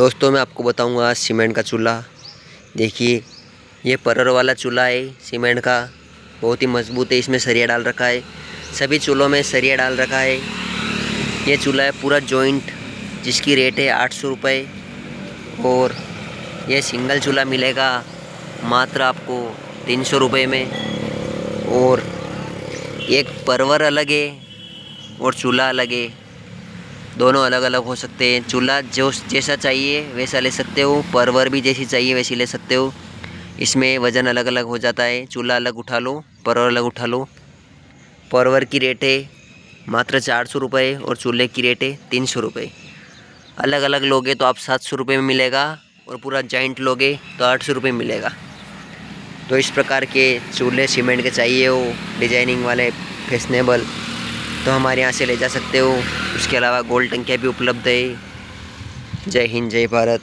दोस्तों मैं आपको बताऊंगा सीमेंट का चूल्हा। देखिए ये परर वाला चूल्हा है सीमेंट का, बहुत ही मजबूत है। इसमें सरिया डाल रखा है, सभी चूल्हों में सरिया डाल रखा है। ये चूल्हा है पूरा जॉइंट, जिसकी रेट है 800 रुपये। और ये सिंगल चूल्हा मिलेगा मात्र आपको 300 रुपये में। और एक परवर अलग है और चूल्हा अलग है, दोनों अलग अलग हो सकते हैं। चूल्हा जो जैसा चाहिए वैसा ले सकते हो, परवर भी जैसी चाहिए वैसी ले सकते हो। इसमें वज़न अलग अलग हो जाता है, चूल्हा अलग उठा लो, परवर अलग उठा लो। परवर की रेट है मात्र 400 रुपये और चूल्हे की रेट है 300 रुपये। अलग अलग लोगे तो आप 700 रुपये में मिलेगा, और पूरा जॉइंट लोगे तो 800 रुपये मिलेगा। तो इस प्रकार के चूल्हे सीमेंट के चाहिए हो, डिजाइनिंग वाले, फैशनेबल, तो हमारे यहाँ से ले जा सकते हो। उसके अलावा गोल टंकियाँ भी उपलब्ध है। जय हिंद, जय भारत।